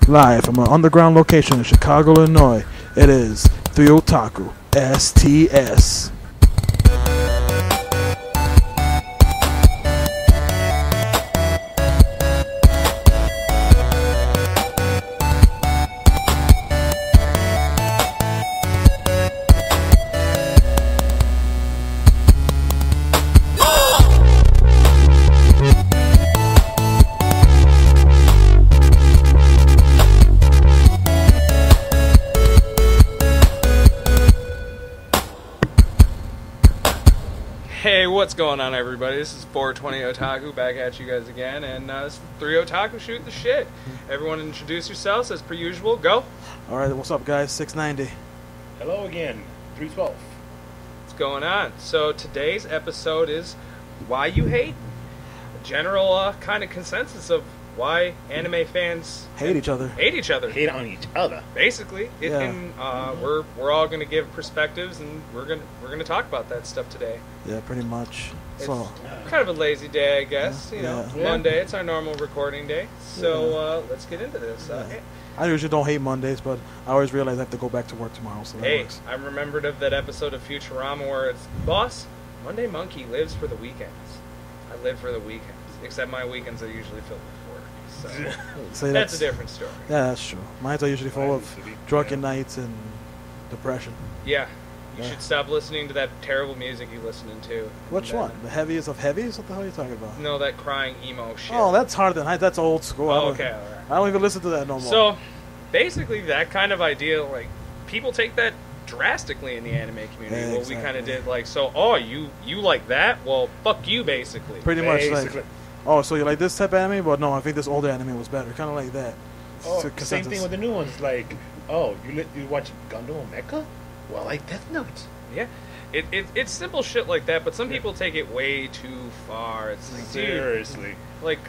Live from an underground location in Chicago, Illinois, it is the Otaku STS. Hey, what's going on, everybody? This is 420 Otaku back at you guys again, and it's 3 Otaku Shoot the Shit. Everyone introduce yourselves as per usual. Go. Alright, what's up, guys? 690. Hello again, 312. What's going on? So today's episode is why you hate. A general kind of consensus of why anime fans Hate each other. hate each other. Hate on each other. Basically, Yeah. and we're all gonna give perspectives, and we're gonna talk about that stuff today. Yeah, pretty much. It's So, kind of a lazy day, I guess. Yeah. You know, Yeah. Monday. It's our normal recording day. So let's get into this. Yeah. I usually don't hate Mondays, but I always realize I have to go back to work tomorrow, so that Hey, works. I remembered of that episode of Futurama where it's, boss, Monday Monkey lives for the weekends. I live for the weekends. Except my weekends are usually filled with work. So Say that's a different story. Yeah, that's true. Mine's are usually full of Mine used to be, drunken yeah. nights and depression. Yeah. You Yeah. should stop listening to that terrible music you're listening to. Which And one? The heaviest of heavies? What the hell are you talking about? No, that crying emo shit. Oh, that's harder than that's old school. I Oh, don't- okay, alright. I don't even listen to that no more. So, basically, that kind of idea, like, people take that drastically in the anime community. Yeah, What we kind of exactly. did, like, so, oh, you like that? Well, fuck you, basically. pretty much Basically. like, oh, so you like this type of anime? But no, I think this older anime was better. Kind of like that. Oh, So same consensus. thing with the new ones. Like, oh, you watch Gundam Mecha? Well, like Death Note. Yeah. It's simple shit like that, but some people take it way too far. It's like, dude, Seriously. like,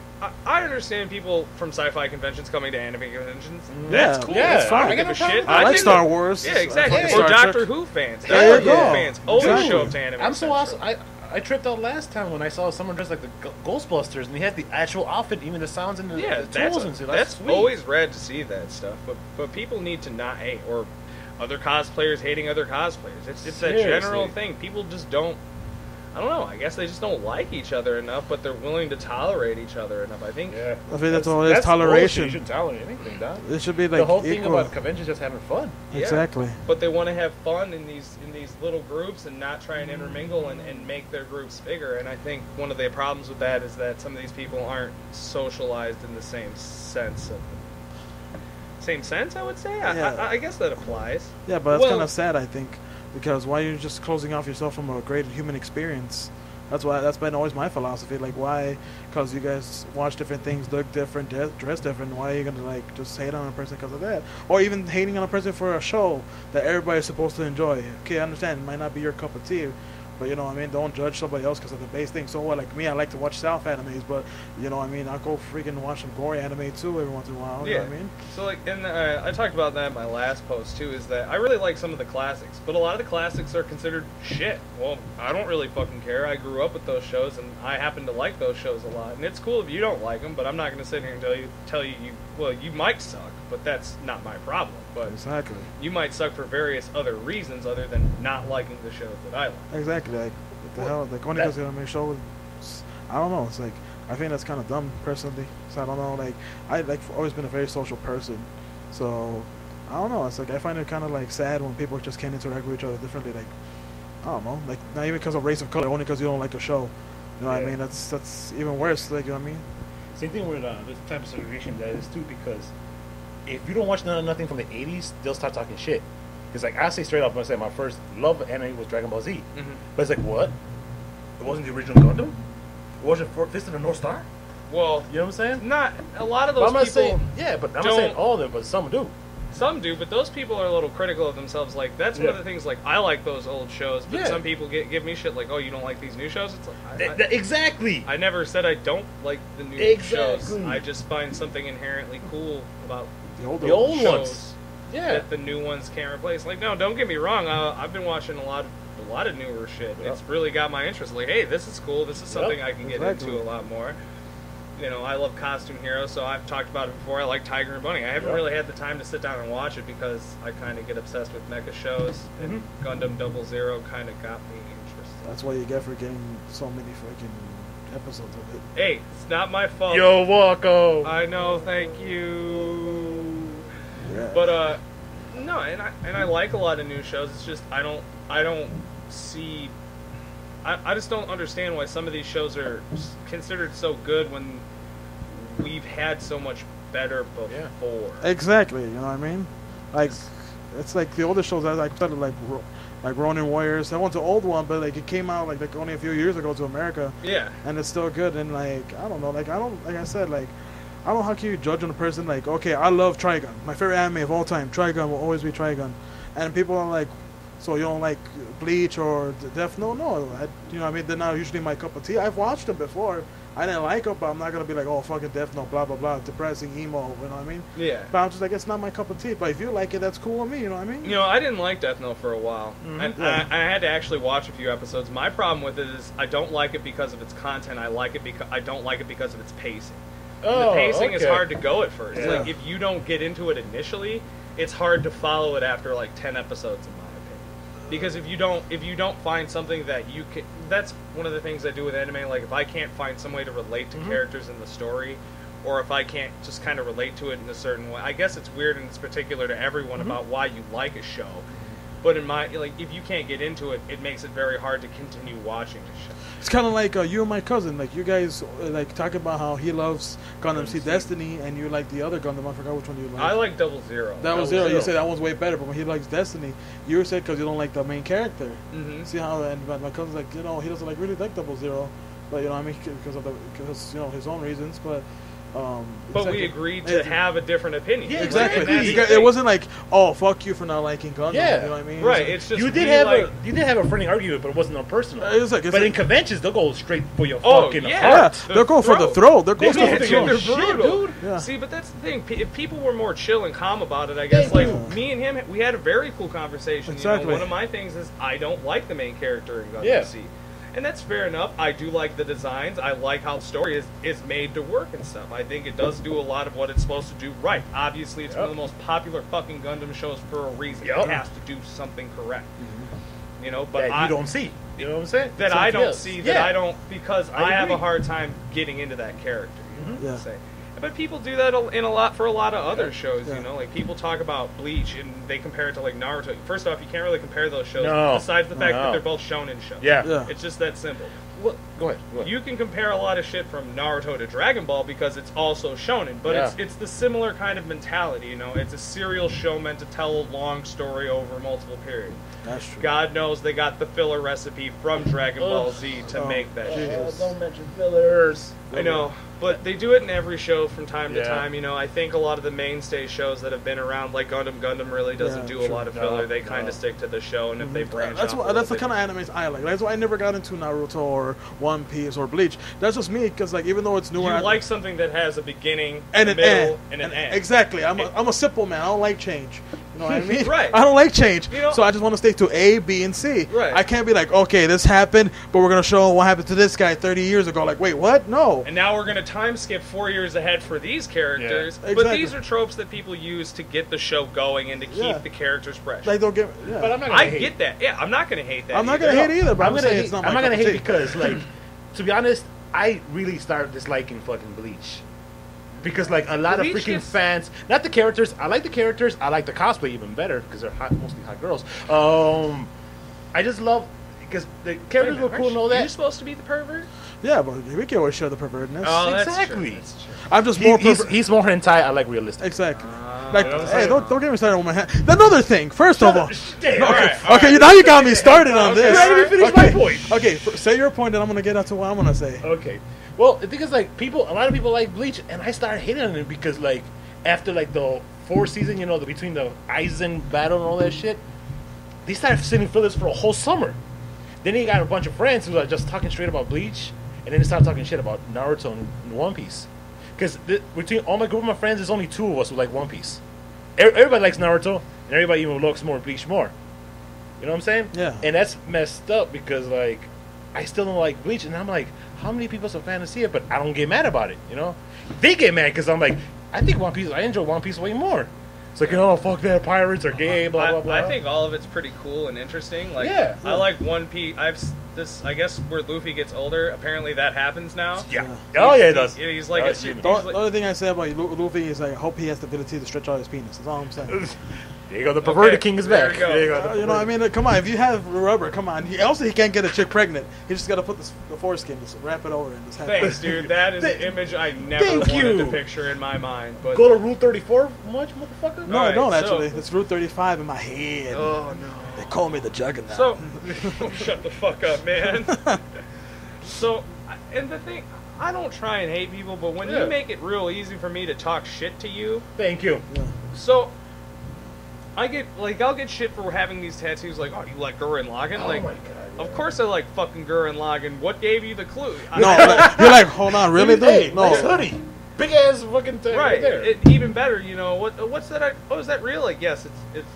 I understand people from sci-fi conventions coming to anime conventions. Yeah, That's cool. yeah, That's fine. I I give got a no shit. problem I like think Star that- Wars. Yeah, exactly. I like Or Star Doctor Trek. Who fans. There Doctor you Who go. fans always Exactly. show up to anime. I'm so Central. awesome. I tripped out last time when I saw someone dressed like the Ghostbusters, and he had the actual outfit, even the sounds and the, Yeah, the tools and shit. that's sweet. always rad to see that stuff. But people need to not hate, or other cosplayers hating other cosplayers. It's that general Seriously. thing. People just don't. I don't know. I guess they just don't like each other enough, but they're willing to tolerate each other enough. I think. Yeah. I think that's all it is, toleration. bullshit. You shouldn't tolerate anything, dog. It should be like The whole thing equal. about conventions just having fun. Yeah. Exactly. But they want to have fun in these little groups and not try and intermingle and make their groups bigger. And I think one of the problems with that is that some of these people aren't socialized in the same sense of. Same sense, I would say. Yeah. I guess that applies. Yeah, but that's Well- kind of sad, I think, because why are you just closing off yourself from a great human experience? That's been always my philosophy. Like, why? Because you guys watch different things, look different, dress different. Why are you gonna like just hate on a person because of that? Or even hating on a person for a show that everybody's supposed to enjoy? Okay, I understand it might not be your cup of tea, but you know what I mean. Don't judge somebody else because of the base thing. So what? Like me, I like to watch South animes, but you know what I mean. I'll go freaking watch some gory anime too every once in a while. You know what I mean? So like, and I talked about that in my last post too. Is that I really like some of the classics, but a lot of the classics are considered shit. Well, I don't really fucking care. I grew up with those shows, and I happen to like those shows a lot. And it's cool if you don't like them, but I'm not going to sit here and tell you well, you might suck, but that's not my problem. But Exactly. you might suck for various other reasons other than not liking the shows that I like. Exactly. Like what the hell? Like when it goes to anime show, I don't know. It's like I think that's kind of dumb personally. So I don't know. Like I like always been a very social person, so I don't know. It's like I find it kind of like sad when people just can't interact with each other differently. Like I don't know. Like not even because of race or color, only because you don't like a show. You know what I Yeah. mean? That's even worse. Like you know what I mean? Same thing with this type of segregation that is too, because if you don't watch nothing from the 80s, they'll start talking shit. Because like I say straight up, I say my first love anime was Dragon Ball Z. Mm-hmm. But it's like, what? It wasn't the original Gundam? It wasn't Fist of the North Star? Well, You know what I'm saying? not a lot of But those I'm not people. saying, yeah, but I'm not saying don't- all of them, but some do. Some do, but those people are a little critical of themselves. Like, that's one of Yeah. the things, like, I like those old shows, but Yeah. some people give me shit like, oh, you don't like these new shows? It's like, Exactly. I never said I don't like the new shows. Exactly. I just find something inherently cool about The older The old shows ones. Yeah. that the new ones can't replace. Like, no, don't get me wrong. I've been watching a lot of newer shit. Yep. It's really got my interest. Like, hey, this is cool. This is something I can get exactly. into a lot more. You know, I love costume heroes, so I've talked about it before. I like Tiger and Bunny. I haven't really had the time to sit down and watch it because I kind of get obsessed with mecha shows, and Gundam 00 kind of got me interested. That's what you get for getting so many freaking episodes of it. Hey, it's not my fault. Yo, Wako. I know, thank you. Yeah. But no, and I like a lot of new shows. It's just I don't see. I just don't understand why some of these shows are considered so good when we've had so much better before. Exactly, you know what I mean? Like, it's like the older shows I like better, like Ronin Warriors. That one's an old one, but like it came out like only a few years ago to America. Yeah. And it's still good. And like I don't know, like I said, like I don't know how can you judge on a person like, okay, I love Trigun. My favorite anime of all time, Trigun will always be Trigun. And people are like, so you don't like Bleach or Death Note? No, you know what I mean? They're not usually my cup of tea. I've watched them before. I didn't like them, but I'm not going to be like, oh, fucking Death Note, blah, blah, blah, depressing, emo, you know what I mean? Yeah. But I'm just like, it's not my cup of tea. But if you like it, that's cool with me, you know what I mean? You know, I didn't like Death Note for a while. I had to actually watch a few episodes. My problem with it is I don't like it because of its content. I don't like it because of its pacing. Oh, the pacing is okay. hard to go at first. Yeah. Like, if you don't get into it initially, it's hard to follow it after like 10 episodes in my opinion. Because if you don't find something that you can, that's one of the things I do with anime. Like, if I can't find some way to relate to characters in the story, or if I can't just kind of relate to it in a certain way, I guess it's weird and it's particular to everyone about why you like a show. But in my, like, if you can't get into it, it makes it very hard to continue watching the show. It's kind of like you and my cousin. Like, you guys like talk about how he loves Gundam Seed Destiny, and you like the other Gundam. I forgot which one you like. I like 00. That was Zero. You said that one's way better, but when he likes Destiny, you said because you don't like the main character. See how? And my cousin's like, you know, he doesn't like really like 00, but you know, what I mean, because you know his own reasons, but. But we agreed to have a different opinion. Yeah, exactly. Like, it wasn't like, oh, fuck you for not liking Gundam. Yeah. You know what I mean? Right. It's just you did have a friendly argument, but it wasn't on personal. But in conventions, they'll go straight for your fucking heart. Yeah, they'll go for the throat. They'll go for the throat. They're brutal. Dude. Yeah. See, but that's the thing. If people were more chill and calm about it, I guess, like, me and him, we had a very cool conversation. Exactly. You know, one of my things is I don't like the main character in Gundam Seed. And that's fair enough. I do like the designs. I like how the story is made to work and stuff. I think it does do a lot of what it's supposed to do right. Obviously, it's one of the most popular fucking Gundam shows for a reason. It has to do something correct. You know, but you don't see. You know what I'm saying? That I don't see. That I don't, because I have a hard time getting into that character. You know what I'm saying? But people do that for a lot of other shows, you know. Like, people talk about Bleach and they compare it to, like, Naruto. First off, you can't really compare those shows, besides the fact that they're both shonen shows. Yeah. It's just that simple. Well, go ahead. You can compare a lot of shit from Naruto to Dragon Ball because it's also shonen, but it's the similar kind of mentality, you know. It's a serial show meant to tell a long story over multiple periods. That's true. God knows they got the filler recipe from Dragon Ball Z to make that shit. Don't mention fillers. I know, but they do it in every show from time to time. You know, I think a lot of the mainstay shows that have been around, like Gundam really doesn't do a lot of filler. They kind of stick to the show, and if they branch off, that's the kind of animes I like. That's why I never got into Naruto or One Piece or Bleach. That's just me, because like even though it's newer, you like something that has a beginning, and a middle, and an end. Exactly. I'm a simple man. I don't like change. You know what I mean? Right. I don't like change. You know, so I just want to stay to A, B, and C. Right. I can't be like, okay, this happened, but we're going to show what happened to this guy 30 years ago. Like, wait, what? No. And now we're going to time skip 4 years ahead for these characters. Yeah. But these are tropes that people use to get the show going and to keep the characters fresh. Like, don't get. Yeah. But I'm not gonna hate. get that. Yeah, I'm not going to hate that. I'm not going to hate either, but I'm gonna saying hate, it's not I'm my not cup gonna of hate tea. because, like, to be honest, I really started disliking fucking Bleach. Because, like, a lot of freaking fans, not the characters, I like the characters, I like the cosplay even better, because they're mostly hot girls. I just love, because the characters were cool and all that. You're supposed to be the pervert? Yeah, but we can always show the pervertness. Oh, exactly. That's true. I'm just more he's more hentai, I like realistic. Exactly. Like, hey, don't get me started with my hand. Another thing, first of all. Okay, now you got me started on this. Let me finish my point. Okay, say your point, and I'm going to get out to what I'm going to say. Okay. Well, the thing is, like, a lot of people like Bleach, and I started hating on it because, like, after, like, the 4th season, you know, between the Aizen battle and all that shit, they started sending fillers for a whole summer. Then he got a bunch of friends who are just talking straight about Bleach, and then they started talking shit about Naruto and One Piece. Because between all my group of my friends, there's only 2 of us who like One Piece. Everybody likes Naruto, and everybody even looks more Bleach more. You know what I'm saying? Yeah. And that's messed up because, like, I still don't like Bleach, and I'm like, how many people are fans see it, but I don't get mad about it, you know? They get mad because I'm like, I enjoy One Piece way more. It's like, oh, fuck that, pirates are gay, blah, blah, blah. I think all of it's pretty cool and interesting. Like, Yeah. I like One Piece. I guess where Luffy gets older, apparently that happens now. Yeah. Oh, yeah, it does. He's like, I've seen it. The only thing I say about Luffy is I hope he has the ability to stretch out his penis. That's all I'm saying. There you go, the perverted king is there back. you go. There you go. You know, I mean, come on. If you have rubber, come on. He can't get a chick pregnant. He just got to put the foreskin, just wrap it over, and just have Thanks, dude. That is an image I never Thank wanted you. to picture in my mind. But Go to Rule 34 much, motherfucker? No, I don't Alright, actually. so- It's Route 35 in my head. oh no. They call me the Juggernaut. So, shut the fuck up, man. So, and the thing, I don't try and hate people, but when Yeah. you make it real easy for me to talk shit to you, Thank you. so I'll get shit for having these tattoos. Like, oh, you like Gurren Lagann? Oh Like, my God, yeah. of course I like fucking Gurren Lagann. What gave you the clue? no, you're like, hold on, really? Hey, Dude? nice No. hoodie. Big ass fucking thing right Right. there. Even better, you know. What's that? Oh, is that real? Like, yes,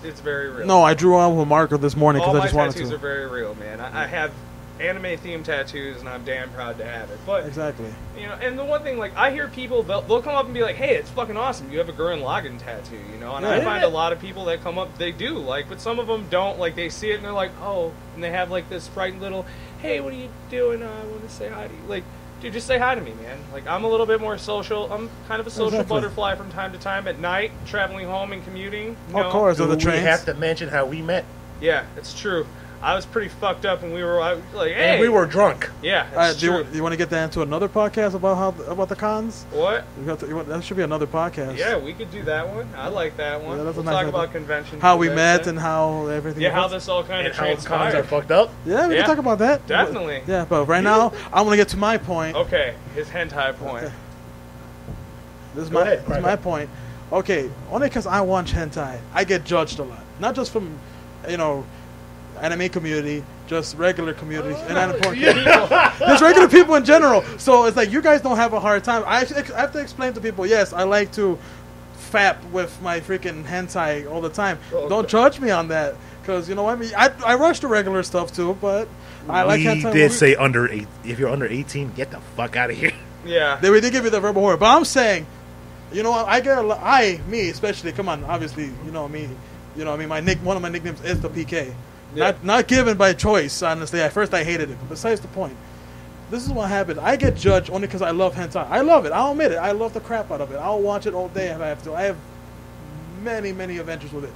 it's very real. No, I drew on with a marker this morning all because I my just wanted tattoos to. are very real, man. I have anime themed tattoos, and I'm damn proud to have it. But Exactly. you know, and the one thing, like, I hear people, they'll come up and be like, hey, it's fucking awesome, you have a Gurren Lagann tattoo, you know, and I Yeah. find a lot of people that come up, they do, like, but some of them don't, like, they see it and they're like, oh, and they have, like, this frightened little, hey, what are you doing, I want to say hi to you, like, dude, just say hi to me, man, like, I'm a little bit more social, I'm kind of a social Exactly. butterfly from time to time, at night, traveling home and commuting, you Of know? course, Do on the we trains. have to mention how we met? Yeah, it's true. I was pretty fucked up when I was like, hey. And we were drunk. Yeah, it's true. Do you want to get that into another podcast about the cons? What? That should be another podcast. Yeah, we could do that one. I like that one. Yeah, that's a we'll nice talk idea. about conventions. How we and met everything. and how everything. Yeah, how was. this all kind And of how cons transpired. are fucked up. Yeah, we Yeah. can talk about that. Definitely. Yeah, but right now I want to get to my point. Okay, his hentai point. Okay. This is Go ahead, my crack it. point. Okay, only because I watch hentai, I get judged a lot. Not just from, anime community, just regular community and anime porn community. Just regular people in general. So it's like you guys don't have a hard time. I have to explain to people. Yes, I like to fap with my freaking hentai all the time. Oh, Don't judge me on that, because you know what I mean. I rush the regular stuff too, but I like hentai. We did say under 8. If you're under 18, get the fuck out of here. Yeah. They did give you the verbal horror, but I'm saying, you know what? I get a lot. Me especially. Come on, obviously, you know me. You know, I mean, one of my nicknames is the PK. Yeah. Not given by choice. Honestly, at first I hated it. But besides the point, this is what happened. I get judged only because I love hentai. I love it. I'll admit it. I love the crap out of it. I'll watch it all day if I have to. I have many adventures with it.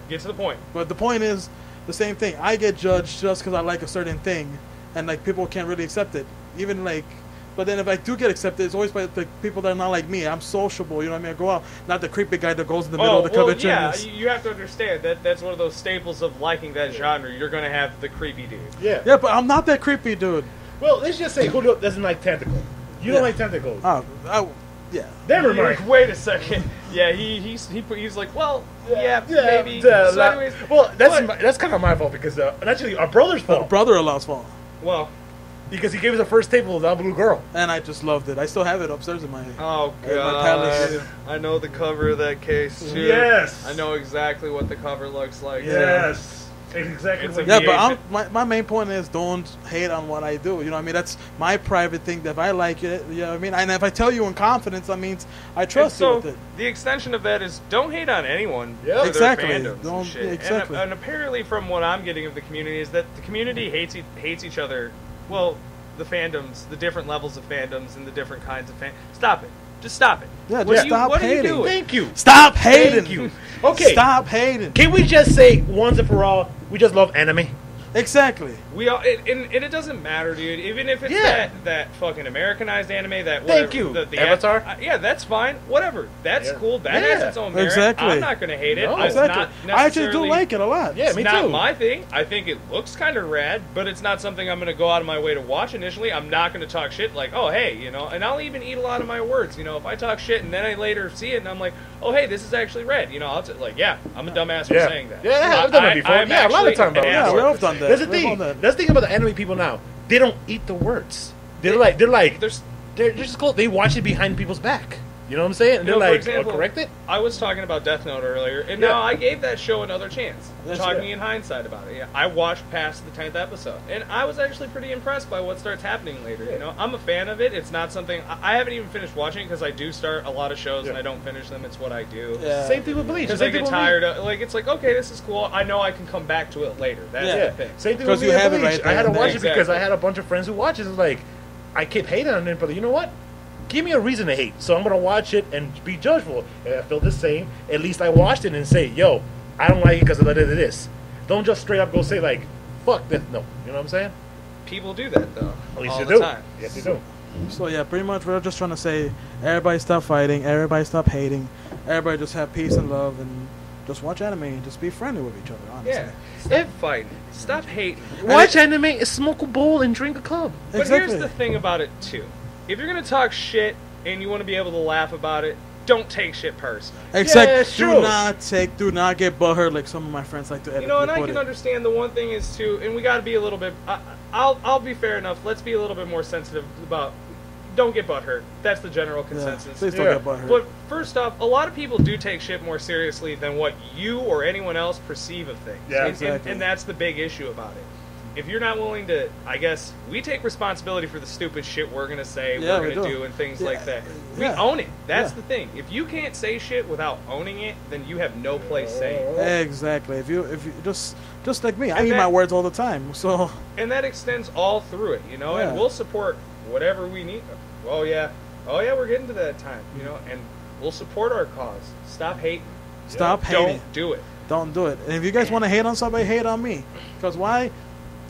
Get to the point. But the point is the same thing. I get judged just because I like a certain thing, and like people can't really accept it. Even like, but then if I do get accepted, it's always by the people that are not like me. I'm sociable, you know what I mean? I go out, not the creepy guy that goes in the middle of the convention. Yeah, you have to understand that's one of those staples of liking that genre. You're gonna have the creepy dude. Yeah. Yeah, but I'm not that creepy dude. Well, let's just say Julio doesn't like tentacles. You don't like tentacles. Yeah. Never You're mind. like, wait a second. Yeah, he's like, well, yeah, maybe. Yeah, So anyways, well, but- that's kind of my fault because actually our brother's fault Brother-in-law's fault. well, because he gave us the first table of that blue girl. And I just loved it. I still have it upstairs in my. oh my palace. god, I know the cover of that case too. Yes. I know exactly what the cover looks like. Yes. Exactly. It's what a Yeah, he but my main point is don't hate on what I do. You know what I mean? That's my private thing. That if I like it, you know what I mean? And if I tell you in confidence, that means I trust you so with it. the extension of that is don't hate on anyone. Yep. for Exactly. Their fandoms Don't- and shit. yeah, exactly. And apparently, from what I'm getting of the community, is that the community hates each other. Well, the fandoms, the different levels of fandoms, and the different kinds of fan. Stop it. Just stop it. Yeah, What just are you- stop what are you hating. doing? Thank you. Stop hating. Thank you. Okay. Stop hating. Can we just say once and for all, we just love anime? Exactly. We all, and it doesn't matter, dude. Even if it's Yeah. that fucking Americanized anime, that Thank whatever, you. the Avatar? yeah, that's fine. Whatever, that's Yeah. cool. That Yeah. has its own merit. Exactly. I'm not gonna hate it. No. It's Exactly. not I actually do necessarily- like it a lot. Yeah, It's me not too. my thing. I think it looks kind of rad, but it's not something I'm going to go out of my way to watch initially. I'm not going to talk shit like, oh, hey, you know, and I'll even eat a lot of my words. You know, if I talk shit and then I later see it and I'm like, oh, hey, this is actually rad. You know, I'll like, yeah, I'm a dumbass for Yeah. saying that. Yeah, You know, I've done that before. I'm Yeah, a lot of actually times, bro. an Yeah, asshole we've all for done saying that. That's the We've all thing. done. That's the thing about the anime people now. They don't eat the words. They're like There's they're just cool. They watch it behind people's back. You know what I'm saying? And You they're know, for like, example, correct it? I was talking about Death Note earlier, and Yeah. now I gave that show another chance. That's Talking right. in hindsight about it. Yeah, I watched past the 10th episode, and I was actually pretty impressed by what starts happening later. You know, I'm a fan of it. It's not something I haven't even finished watching because I do start a lot of shows and I don't finish them. It's what I do. Yeah. Same thing with Bleach. Because Same I thing get with me. tired of, like, it's like, okay, this is cool. I know I can come back to it later. That's Yeah. the thing. Same thing 'Cause with me you and have it Bleach. right there I had to and there. watch it because Exactly. I had a bunch of friends who watch it. It's like, I keep hating on it, but you know what? Give me a reason to hate. So I'm going to watch it and be judgeful. If I feel the same, at least I watched it and say, yo, I don't like it because of this. Don't just straight up go say, like, fuck this. No. You know what I'm saying? People do that, though. At least all you the do. time. Yes, you do. So yeah, pretty much we're just trying to say, everybody stop fighting, everybody stop hating, everybody just have peace and love, and just watch anime and just be friendly with each other. Honestly. Yeah. Stop fighting. Stop hating. Watch anime, smoke a bowl, and drink a club. But Exactly. here's the thing about it, too. If you're going to talk shit and you want to be able to laugh about it, don't take shit personally. Except, Yeah, it's true. do not get butthurt like some of my friends like to edit. You know, and I can understand the one thing is, too, and we got to be a little bit, I'll be fair enough, let's be a little bit more sensitive about, don't get butthurt. That's the general consensus. Please don't Yeah. get butthurt. But first off, a lot of people do take shit more seriously than what you or anyone else perceive of things. Yeah, exactly. And that's the big issue about it. If you're not willing to, I guess, we take responsibility for the stupid shit we're going to say, Yeah, we're we going to do. do, and things Yeah, like that. We yeah. own it. That's Yeah. the thing. If you can't say shit without owning it, then you have no place saying it. Exactly. If you just like me, I And eat that- my words all the time. So And that extends all through it, you know, Yeah. and we'll support whatever we need. Oh yeah, we're getting to that time, you know, and we'll support our cause. Stop hating. stop hating. Don't do it. Don't do it. And if you guys want to hate on somebody, hate on me. Because why?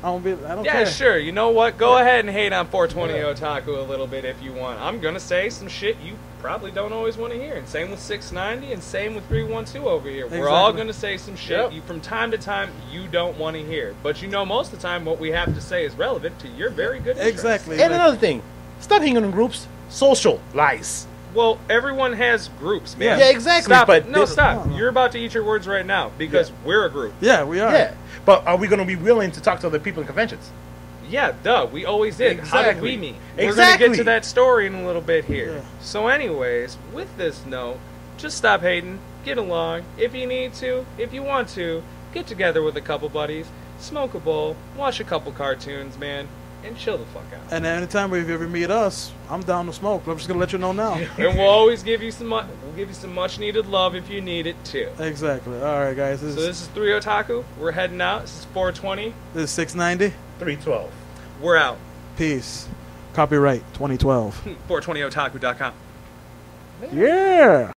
I don't Yeah, care. sure. You know what? Go ahead and hate on 420 Otaku a little bit if you want. I'm gonna say some shit you probably don't always want to hear, and same with 690, and same with 312 over here. We're all Exactly. gonna say some shit Yep. you from time to time you don't want to hear, but you know most of the time what we have to say is relevant to your very good interests. Exactly. And Like, another thing, stop hanging in groups. Social lies. Well, everyone has groups, man. Yeah, exactly, Stop but it. No, this- stop. No, no. You're about to eat your words right now because we're a group. yeah, we are. Yeah. But are we going to be willing to talk to other people in conventions? Yeah, duh. We always did. How did Exactly. we meet? We're going to Exactly. get to that story in a little bit here. Yeah. So anyways, with this note, just stop hating. Get along. If you need to, if you want to, get together with a couple buddies, smoke a bowl, watch a couple cartoons, man, and chill the fuck out. And anytime if you ever meet us, I'm down to smoke. I'm just gonna let you know now. And we'll always give you some we'll give you some much needed love if you need it too. Exactly. All right, guys. So this is 3 Otaku. We're heading out. This is 420. This is 690. 312. We're out. Peace. Copyright 2012. 420otaku.com. Yeah.